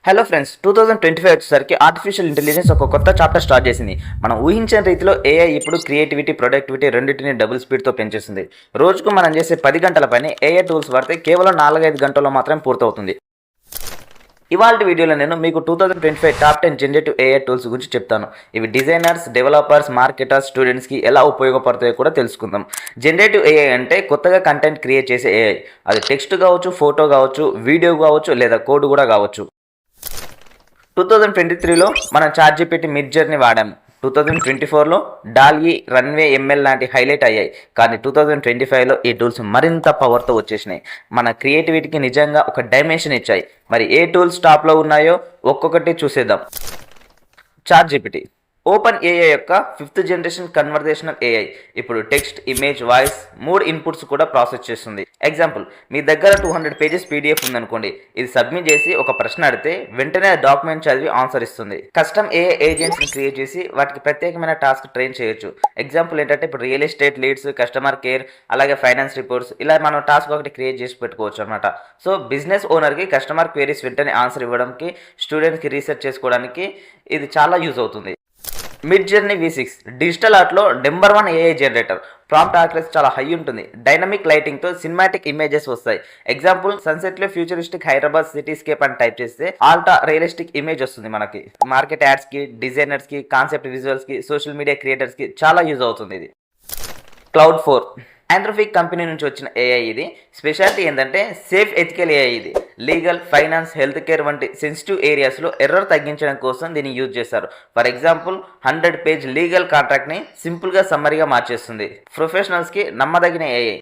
Hello friends, 2025 వచ్చేసరికి artificial intelligence ఒక కొత్త చాప్టర్ స్టార్ట్ చేసింది. మనం ఊహించిన రీతిలో ఏఐ ఇప్పుడు క్రియేటివిటీ, ప్రొడక్టివిటీ రెండింటిని డబుల్ స్పీడ్తో పెంచేస్తుంది. రోజుకు మనం చేసే 10 గంటల పని ఏఐ టూల్స్ వాడితే కేవలం 4-5 గంటల్లో మాత్రమే పూర్తవుతుంది. ఇవాళ వీడియోలో నేను మీకు 2025 టాప్ 10 జనరేటివ్ ఏఐ టూల్స్ గురించి చెప్తాను. ఇవి డిజైనర్స్, డెవలపర్స్, మార్కెటర్స్, స్టూడెంట్స్కి ఎలా ఉపయోగపడతాయో కూడా తెలుసుకుందాం. జనరేటివ్ ఏఐ అంటే కొత్తగా కంటెంట్ క్రియేట్ చేసే ఏఐ. అది టెక్స్ట్ కావచ్చు, ఫోటో కావచ్చు, వీడియో కావచ్చు, లేదా కోడ్ కూడా కావచ్చు. 2023లో మనం చాట్‌జీపీటీ, మిడ్‌జర్నీ వాడాము. 2024లో డాల్లీ, రన్వే, ఎంఎల్ లాంటి హైలైట్ అయ్యాయి. కానీ 2025లో ఈ టూల్స్ మరింత పవర్తో వచ్చేసినాయి. మన క్రియేటివిటీకి నిజంగా ఒక డైమెన్షన్ ఇచ్చాయి. మరి ఏ టూల్స్ టాప్లో ఉన్నాయో ఒక్కొక్కటి చూసేద్దాం. చాట్‌జీపీటీ ఓపెన్ ఏఐ యొక్క 5th జనరేషన్ కన్వర్జేషనల్ ఏఐ. ఇప్పుడు టెక్స్ట్, ఇమేజ్, వాయిస్ 3 ఇన్పుట్స్ కూడా ప్రాసెస్ చేస్తుంది. ఎగ్జాంపుల్, మీ దగ్గర 200 పేజెస్ పీడిఎఫ్ ఉందనుకోండి. ఇది సబ్మిట్ చేసి ఒక ప్రశ్న అడిగితే వెంటనే డాక్యుమెంట్ చదివి ఆన్సర్ ఇస్తుంది. కస్టమ్ ఏఐ ఏజెంట్స్ని క్రియేట్ చేసి వాటికి ప్రత్యేకమైన టాస్క్ ట్రైన్ చేయొచ్చు. ఎగ్జాంపుల్ ఏంటంటే, ఇప్పుడు real estate leads, customer care, అలాగే ఫైనాన్స్ రిపోర్ట్స్, ఇలా మనం టాస్క్ ఒకటి క్రియేట్ చేసి పెట్టుకోవచ్చు అనమాట. సో బిజినెస్ ఓనర్కి కస్టమర్ క్వైరీస్ వెంటనే ఆన్సర్ ఇవ్వడానికి, స్టూడెంట్స్కి రీసెర్చ్ చేసుకోవడానికి ఇది చాలా యూజ్ అవుతుంది. మిడ్‌జర్నీ V6 డిజిటల్ ఆర్ట్లో number 1 AI generator. Prompt accuracy చాలా హై ఉంటుంది. డైనమిక్ లైటింగ్తో సినిమాటిక్ ఇమేజెస్ వస్తాయి. ఎగ్జాంపుల్, సన్సెట్లో ఫ్యూచరిస్టిక్ హైదరాబాద్ సిటీస్కేప్ అని టైప్ చేస్తే ఆల్టా రియలిస్టిక్ ఇమేజ్ వస్తుంది మనకి. మార్కెట్ యాడ్స్కి, డిజైనర్స్కి, కాన్సెప్ట్ విజువల్స్కి, సోషల్ మీడియా క్రియేటర్స్కి చాలా యూజ్ అవుతుంది ఇది. క్లౌడ్ 4 ఆంథ్రోపిక్ కంపెనీ నుంచి వచ్చిన ఏఐ. ఇది స్పెషాలిటీ ఏంటంటే సేఫ్ ఎథికల్ ఏఐ. ఇది లీగల్, ఫైనాన్స్, హెల్త్ కేర్ వంటి సెన్సిటివ్ ఏరియాస్లో ఎర్రర్ తగ్గించడం కోసం దీన్ని యూజ్ చేస్తారు. ఫర్ ఎగ్జాంపుల్, 100 పేజ్ లీగల్ కాంట్రాక్ట్ని సింపుల్గా సమ్మరీగా మార్చేస్తుంది. ప్రొఫెషనల్స్కి నమ్మదగిన AI.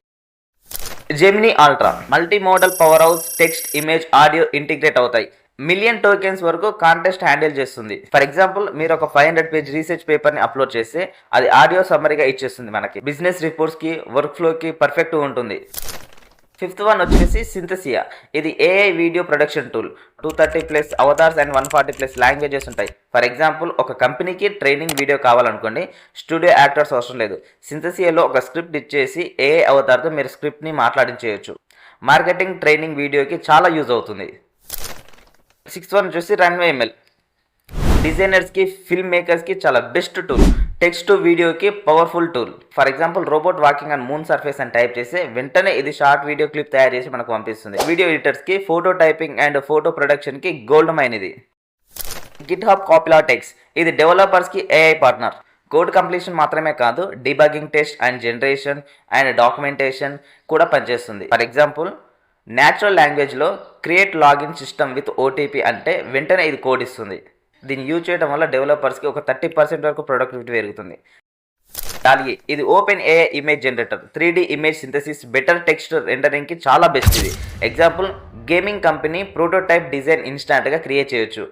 Gemini ultra multi modal power house, text, image, audio integrate అవుతాయి. మిలియన్ టోకెన్స్ వరకు కాంటెస్ట్ హ్యాండిల్ చేస్తుంది. ఫర్ ఎగ్జాంపుల్, మీరు ఒక 500 పేజ్ రీసెర్చ్ పేపర్ని అప్లోడ్ చేస్తే అది ఆడియో సమ్మరీగా ఇచ్చేస్తుంది మనకి. బిజినెస్ రిపోర్ట్స్కి, వర్క్ ఫ్లోకి పర్ఫెక్ట్ ఉంటుంది. 5th వన్ వచ్చేసి సింథసియా. ఇది AI video production tool. 230+ avatars and 140+ languages ఉంటాయి. ఫర్ ఎగ్జాంపుల్, ఒక కంపెనీకి ట్రైనింగ్ వీడియో కావాలనుకోండి, స్టూడియో యాక్టర్స్ అవసరం లేదు. సింథసియాలో ఒక స్క్రిప్ట్ ఇచ్చేసి ఏఐ అవతార్తో మీరు స్క్రిప్ట్ని మాట్లాడించేయచ్చు. మార్కెటింగ్, ట్రైనింగ్ వీడియోకి చాలా యూజ్ అవుతుంది. 6th వన్ వచ్చేసి రన్వే ఎంఎల్. డిజైనర్స్కి, ఫిల్మ్ మేకర్స్కి చాలా బెస్ట్ టూల్. టెక్స్ట్, వీడియోకి powerful tool. For example, robot walking and moon surface అని టైప్ చేస్తే వెంటనే ఇది షార్ట్ వీడియో క్లిప్ తయారు చేసి మనకు పంపిస్తుంది. వీడియో ఎడిటర్స్కి, ఫోటో టైపింగ్ అండ్ ఫోటో ప్రొడక్షన్కి గోల్డ్ మైన్ ఇది. GitHub Copilot X. ఇది డెవలపర్స్కి ఏఐ పార్ట్నర్. కోడ్ కంప్లీషన్ మాత్రమే కాదు, debugging, test and generation and documentation కూడా పనిచేస్తుంది. ఫర్ ఎగ్జాంపుల్, న్యాచురల్ లాంగ్వేజ్లో create login system with OTP అంటే వెంటనే ఇది కోడ్ ఇస్తుంది. దీన్ని యూజ్ చేయడం వల్ల డెవలపర్స్కి ఒక 30% వరకు ప్రొడక్టివిటీ పెరుగుతుంది. డాల్లీ ఇది open AI image generator. 3D image synthesis, better text రెండరింగ్కి చాలా బెస్ట్ ఇది. Example, gaming company prototype design ఇన్స్టాంట్గా క్రియేట్ చేయొచ్చు.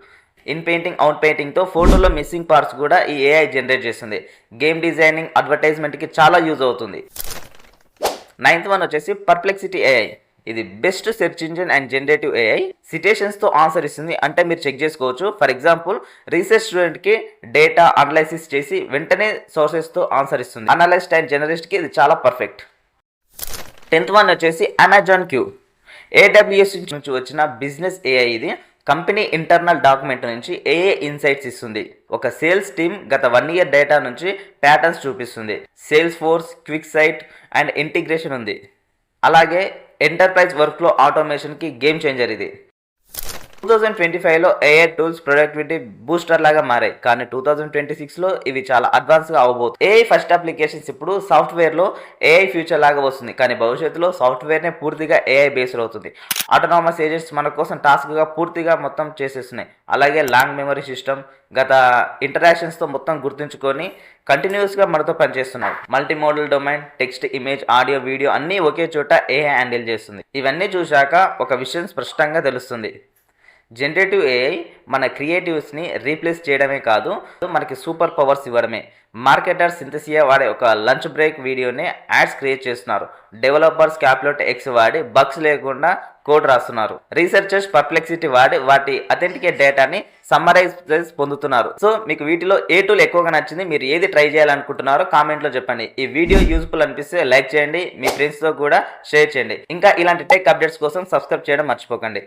ఇన్ పెయింటింగ్, అవుట్ పెయింటింగ్తో ఫోటోలో మిస్సింగ్ పార్ట్స్ కూడా ఈ ఏఐ జనరేట్ చేస్తుంది. గేమ్ డిజైనింగ్, అడ్వర్టైజ్మెంట్కి చాలా యూజ్ అవుతుంది. 9th వన్ వచ్చేసి పర్ప్లెక్సిటీ ఏఐ. ఇది best search engine and generative AI. సిటేషన్స్తో ఆన్సర్ ఇస్తుంది. అంటే మీరు చెక్ చేసుకోవచ్చు. ఫర్ ఎగ్జాంపుల్, రీసెర్చ్ స్టూడెంట్కి డేటా అనలైసిస్ చేసి వెంటనే సోర్సెస్తో ఆన్సర్ ఇస్తుంది. అనలిస్ట్ అండ్ జర్నలిస్ట్కి ఇది చాలా పర్ఫెక్ట్. 10th వన్ వచ్చేసి అమెజాన్ క్యూ. AWS నుంచి వచ్చిన బిజినెస్ ఏఐ. ఇది కంపెనీ ఇంటర్నల్ డాక్యుమెంట్ నుంచి ఏఐ ఇన్సైట్స్ ఇస్తుంది. ఒక సేల్స్ టీమ్ గత 1 year డేటా నుంచి ప్యాటర్న్స్ చూపిస్తుంది. Salesforce, QuickSight and integration ఉంది. అలాగే ఎంటర్ప్రైజ్ వర్క్ఫ్లో ఆటోమేషన్కి గేమ్ చేంజర్ ఇది. 2025లో ఏఐ టూల్స్ ప్రొడక్టివిటీ బూస్టర్ లాగా మారాయి. కానీ 2026లో ఇవి చాలా అడ్వాన్స్గా అవ్వబోతుంది. ఏఐ ఫస్ట్ అప్లికేషన్స్ ఇప్పుడు సాఫ్ట్వేర్లో ఏఐ ఫ్యూచర్ లాగా వస్తుంది. కానీ భవిష్యత్తులో సాఫ్ట్వేర్నే పూర్తిగా ఏఐ బేస్డ్ అవుతుంది. ఆటోనామస్ ఏజెంట్స్ మన కోసం టాస్క్గా పూర్తిగా మొత్తం చేసేస్తున్నాయి. అలాగే లాంగ్ మెమరీ సిస్టమ్ గత ఇంటరాక్షన్స్తో మొత్తం గుర్తుంచుకొని కంటిన్యూస్గా మనతో పనిచేస్తున్నాయి. Multi modal domain, text, image, audio, video అన్నీ ఒకే చోట ఏఐ హ్యాండిల్ చేస్తుంది. ఇవన్నీ చూశాక ఒక విషయం స్పష్టంగా తెలుస్తుంది. జనరేటివ్ ఏఐ మన క్రియేటివ్స్ని రీప్లేస్ చేయడమే కాదు, మనకి సూపర్ పవర్స్ ఇవ్వడమే. మార్కెటర్స్ సింథసియా వాడే ఒక లంచ్ బ్రేక్ వీడియోని యాడ్స్ క్రియేట్ చేస్తున్నారు. డెవలపర్స్ క్యాప్లోట్ X వాడి బగ్స్ లేకుండా కోడ్ రాస్తున్నారు. రీసెర్చర్స్ పర్ప్లెక్సిటీ వాడి వాటి అథెంటికేట్ డేటాని సమ్మరైజ్ పొందుతున్నారు. సో మీకు వీటిలో ఏ టూల్ ఎక్కువగా నచ్చింది, మీరు ఏది ట్రై చేయాలనుకుంటున్నారో కామెంట్లో చెప్పండి. ఈ వీడియో యూజ్ఫుల్ అనిపిస్తే లైక్ చేయండి, మీ ఫ్రెండ్స్తో కూడా షేర్ చేయండి. ఇంకా ఇలాంటి టెక్ అప్డేట్స్ కోసం సబ్స్క్రైబ్ చేయడం మర్చిపోకండి.